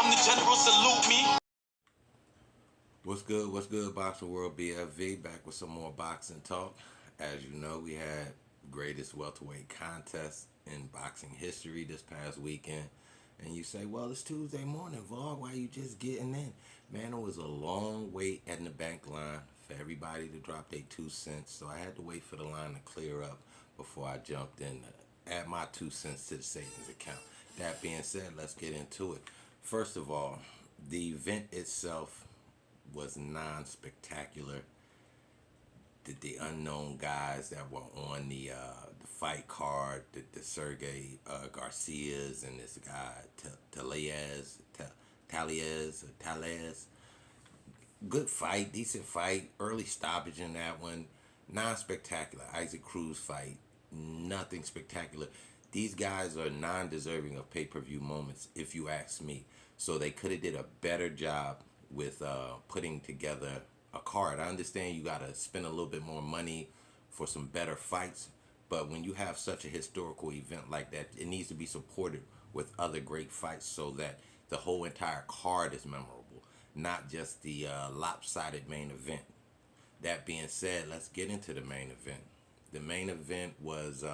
I'm the general, salute me. What's good, Boxing World BFV, back with some more boxing talk. As you know, we had greatest welterweight contest in boxing history this past weekend. And you say, well, it's Tuesday morning, vlog, why you just getting in? Man, it was a long wait at the bank line for everybody to drop their 2 cents. So I had to wait for the line to clear up before I jumped in to add my 2 cents to the savings account. That being said, let's get into it. First of all, the event itself was non-spectacular. The unknown guys that were on the fight card, the Sergey Garcias and this guy Talez. Good fight, decent fight, early stoppage in that one. Non-spectacular. Isaac Cruz fight, nothing spectacular. These guys are non-deserving of pay-per-view moments, if you ask me. So they could have did a better job with putting together a card. I understand you got to spend a little bit more money for some better fights, but when you have such a historical event like that, it needs to be supported with other great fights so that the whole entire card is memorable, not just the lopsided main event. That being said, let's get into the main event. The main event was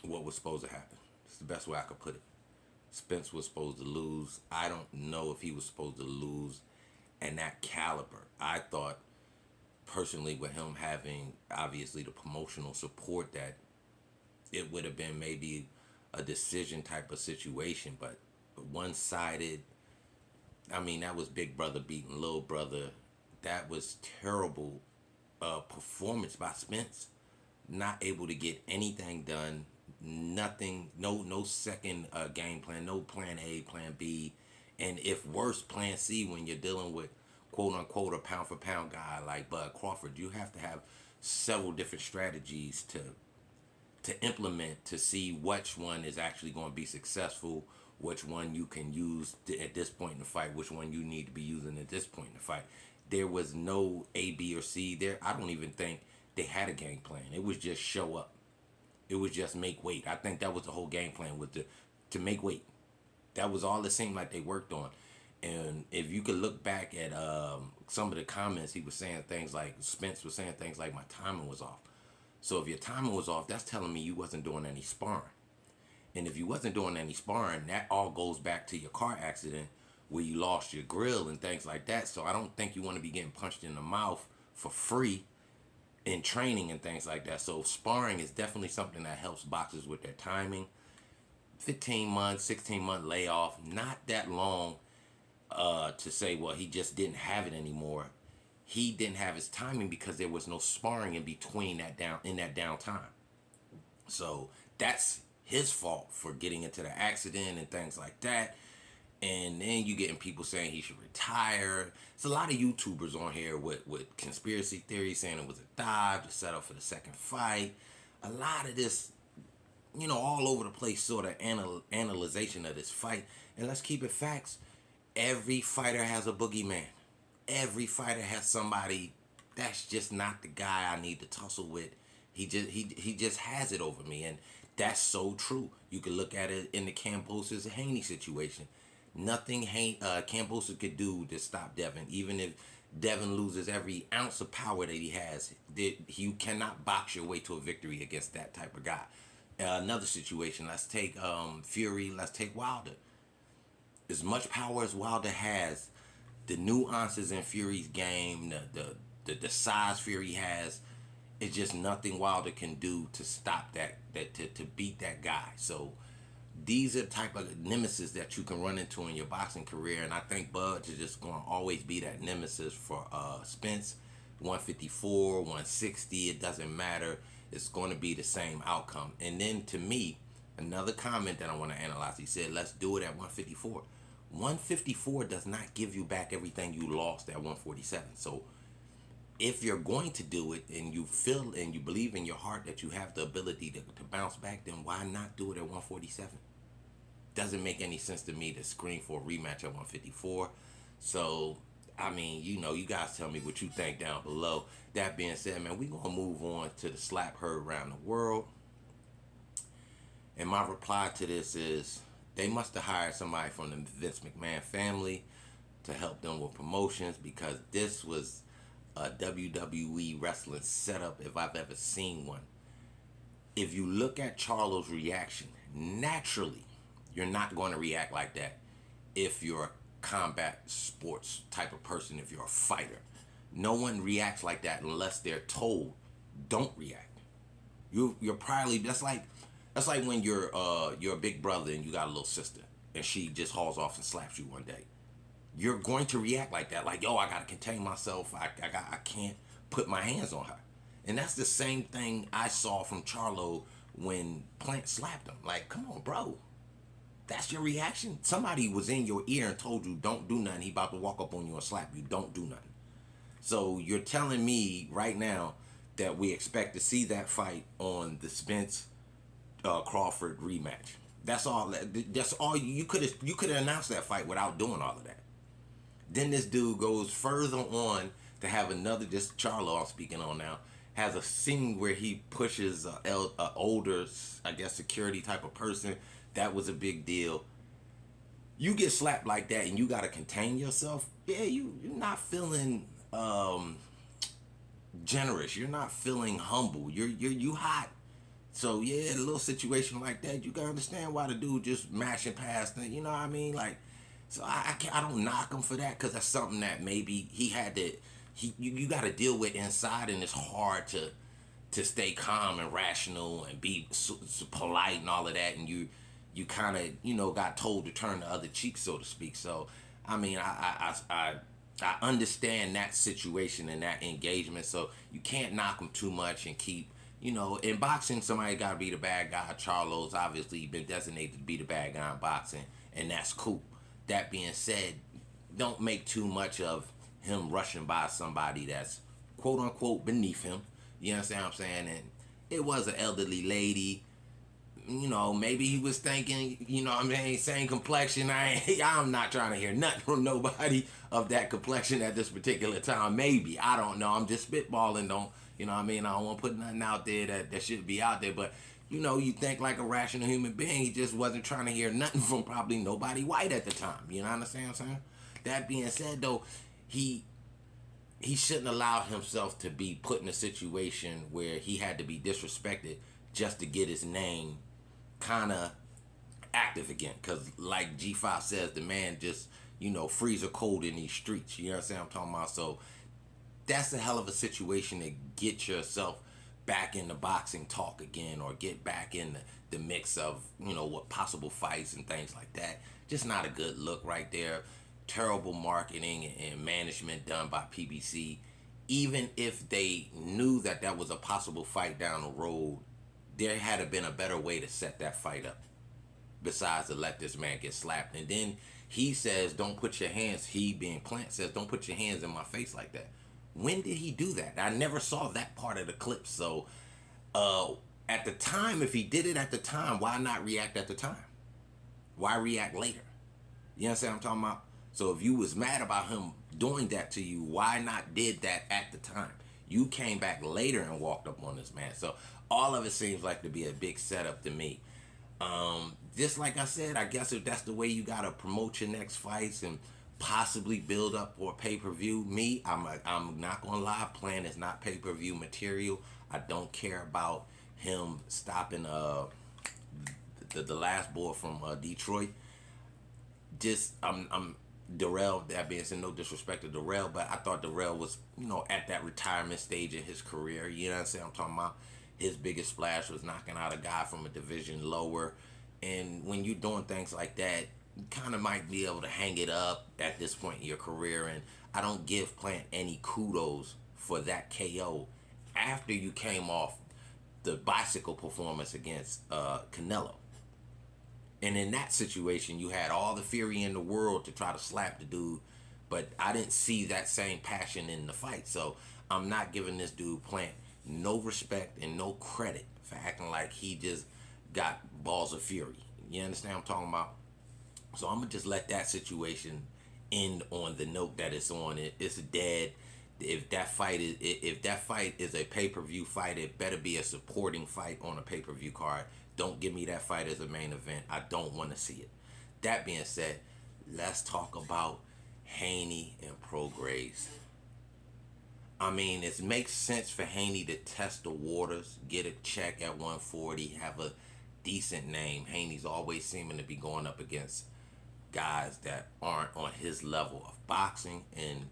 what was supposed to happen. It's the best way I could put it. Spence was supposed to lose. I don't know if he was supposed to lose in that caliber. I thought, personally, with him having, obviously, the promotional support, that it would have been maybe a decision type of situation. But one-sided, I mean, that was big brother beating little brother. That was terrible performance by Spence. Not able to get anything done. Nothing, no second game plan, no plan A, plan B, and if worse, plan C when you're dealing with quote unquote a pound for pound guy like Bud Crawford. You have to have several different strategies to implement to see which one is actually going to be successful, which one you can use at this point in the fight, which one you need to be using at this point in the fight. There was no A, B, or C there. I don't even think they had a game plan. It was just show up. It was just make weight. I think that was the whole game plan, was to make weight. That was all it seemed like they worked on. And if you could look back at some of the comments, he was saying things like, Spence was saying things like, my timing was off. So if your timing was off, that's telling me you wasn't doing any sparring. And if you wasn't doing any sparring, that all goes back to your car accident where you lost your grill and things like that. So I don't think you want to be getting punched in the mouth for free in training and things like that. So sparring is definitely something that helps boxers with their timing. 15 months, 16-month layoff, not that long to say, well, he just didn't have it anymore. He didn't have his timing because there was no sparring in between that downtime. So that's his fault for getting into the accident and things like that. And then you getting people saying he should retire. There's a lot of YouTubers on here with conspiracy theories saying it was a dive to set up for the second fight. A lot of this, all over the place sort of analyzation of this fight. And let's keep it facts. Every fighter has a boogeyman. Every fighter has somebody that's just not the guy I need to tussle with. He just has it over me. And that's so true. You can look at it in the Kambosos Haney situation. Nothing Kambosos could do to stop Devin. Even if Devin loses every ounce of power that he has, you cannot box your way to a victory against that type of guy. Another situation, let's take Fury, let's take Wilder. As much power as Wilder has, the nuances in Fury's game, the size Fury has, it's just nothing Wilder can do to stop to beat that guy. So these are the type of nemesis that you can run into in your boxing career, and I think Bud is just going to always be that nemesis for Spence. 154, 160, it doesn't matter. It's going to be the same outcome. And then to me, another comment that I want to analyze, he said, let's do it at 154. 154 does not give you back everything you lost at 147. So if you're going to do it and you feel and you believe in your heart that you have the ability to bounce back, then why not do it at 147? Doesn't make any sense to me to scream for a rematch at 154. So, I mean, you guys tell me what you think down below. That being said, man, we're going to move on to the slap heard around the world. And my reply to this is they must have hired somebody from the Vince McMahon family to help them with promotions, because this was a WWE wrestling setup if I've ever seen one. If you look at Charlo's reaction, naturally, you're not going to react like that if you're a combat sports type of person, if you're a fighter. No one reacts like that unless they're told, don't react. You're probably, that's like when you're a big brother and you got a little sister and she just hauls off and slaps you one day. You're going to react like that, like, yo, I gotta contain myself. I can't put my hands on her. And that's the same thing I saw from Charlo when Plant slapped him. Like, come on, bro. That's your reaction? Somebody was in your ear and told you don't do nothing. He about to walk up on you and slap you. Don't do nothing. So you're telling me right now that we expect to see that fight on the Spence Crawford rematch. That's all. That's all you could have announced that fight without doing all of that. Then this dude goes further on to have another. This Charlo I'm speaking on now has a scene where he pushes a older, I guess, security type of person. That was a big deal. You get slapped like that and you gotta contain yourself. Yeah, you're not feeling generous. You're not feeling humble. You hot. So yeah, a little situation like that, you gotta understand why the dude just mashing past it. You know what I mean? Like, so I don't knock him for that, because that's something that maybe he had to. You got to deal with inside, and it's hard to stay calm and rational and be so polite and all of that, and you kind of got told to turn the other cheek, so to speak. So I mean, I understand that situation and that engagement. So you can't knock him too much and keep. In boxing, somebody got to be the bad guy. Charlo's obviously been designated to be the bad guy in boxing, and that's cool. That being said, don't make too much of him rushing by somebody that's quote unquote beneath him. You understand what I'm saying? And it was an elderly lady. Maybe he was thinking, same complexion. I'm not trying to hear nothing from nobody of that complexion at this particular time. Maybe. I don't know. I'm just spitballing. I don't want to put nothing out there that should be out there. But, you think like a rational human being. He just wasn't trying to hear nothing from probably nobody white at the time. You know what I'm saying? That being said, though, he shouldn't allow himself to be put in a situation where he had to be disrespected just to get his name kind of active again. Because like G5 says, the man just, freezer cold in these streets. You know what I'm talking about? So that's a hell of a situation to get yourself back in the boxing talk again, or get back in the mix of, what possible fights and things like that. Just not a good look right there. Terrible marketing and management done by PBC. Even if they knew that was a possible fight down the road, there had to been a better way to set that fight up besides to let this man get slapped. And then he says, don't put your hands, he being Plant says, don't put your hands in my face like that. When did he do that? I never saw that part of the clip. So at the time, if he did it at the time, why not react at the time? Why react later? You understand what I'm talking about? So if you was mad about him doing that to you, why not did that at the time? You came back later and walked up on this man. So all of it seems like to be a big setup to me. Just like I said, I guess if that's the way you gotta promote your next fights and possibly build up for a pay-per-view, I'm not gonna lie, Plan is not pay-per-view material. I don't care about him stopping the last boy from Detroit. Just I'm Darrell, that being said, no disrespect to Darrell, but I thought Darrell was, at that retirement stage in his career. You know what I'm saying? I'm talking about his biggest splash was knocking out a guy from a division lower. And when you're doing things like that, you kind of might be able to hang it up at this point in your career. And I don't give Plant any kudos for that KO after you came off the bicycle performance against Canelo. And in that situation, you had all the fury in the world to try to slap the dude, but I didn't see that same passion in the fight. So I'm not giving this dude Plant no respect and no credit for acting like he just got balls of fury. You understand what I'm talking about? So I'm gonna just let that situation end on the note that it's on. It's dead. If that fight is a pay-per-view fight, it better be a supporting fight on a pay-per-view card. Don't give me that fight as a main event. I don't want to see it. That being said, let's talk about Haney and Prograis. I mean, it makes sense for Haney to test the waters, get a check at 140, have a decent name. Haney's always seeming to be going up against guys that aren't on his level of boxing, and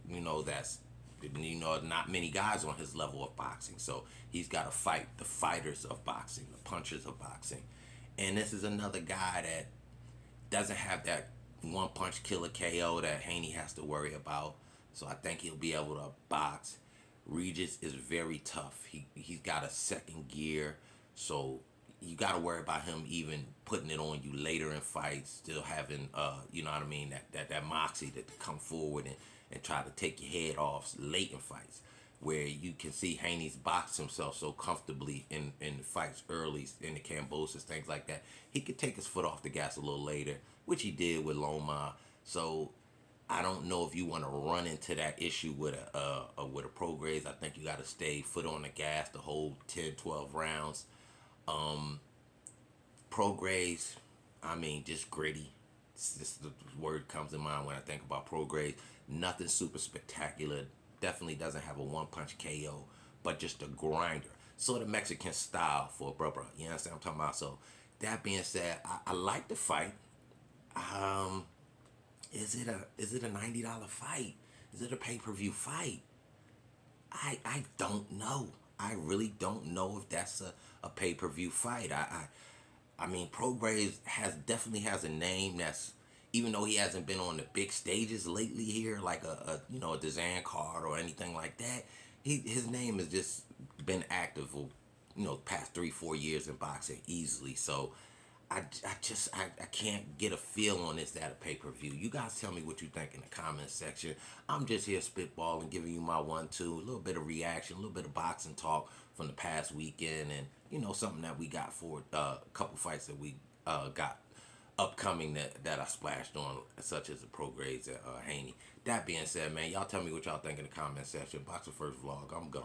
not many guys on his level of boxing. So he's got to fight the fighters of boxing, the punchers of boxing. And this is another guy that doesn't have that one punch killer KO that Haney has to worry about. So I think he'll be able to box. Regis is very tough. He's got a second gear, so you got to worry about him even putting it on you later in fights, still having you know what I mean, that moxie to come forward and try to take your head off late in fights, where you can see Haney's boxed himself so comfortably in the fights early, in the Cambosis, things like that. He could take his foot off the gas a little later, which he did with Loma. So I don't know if you want to run into that issue with a Prograis. I think you got to stay foot on the gas the whole 10, 12 rounds. Prograis, I mean, just gritty. Just the word comes to mind when I think about Prograis. Nothing super spectacular. Definitely doesn't have a one-punch KO, but just a grinder. Sort of Mexican style for a brother. You understand what I'm talking about? So that being said, I like the fight. Is it a $90 fight? Is it a pay-per-view fight? I don't know. I really don't know if that's a pay-per-view fight. I mean, Prograis definitely has a name that's, even though he hasn't been on the big stages lately here, like a Dazan card or anything like that, his name has just been active for, past 3-4 years in boxing easily. So I can't get a feel on this at a pay-per-view. You guys tell me what you think in the comment section. I'm just here spitballing, giving you my 1-2, a little bit of reaction, a little bit of boxing talk from the past weekend, and something that we got for a couple fights that we got upcoming that I splashed on, such as the Prograis and Haney. That being said, man, y'all tell me what y'all think in the comment section. Boxing First Vlog, I'm gone.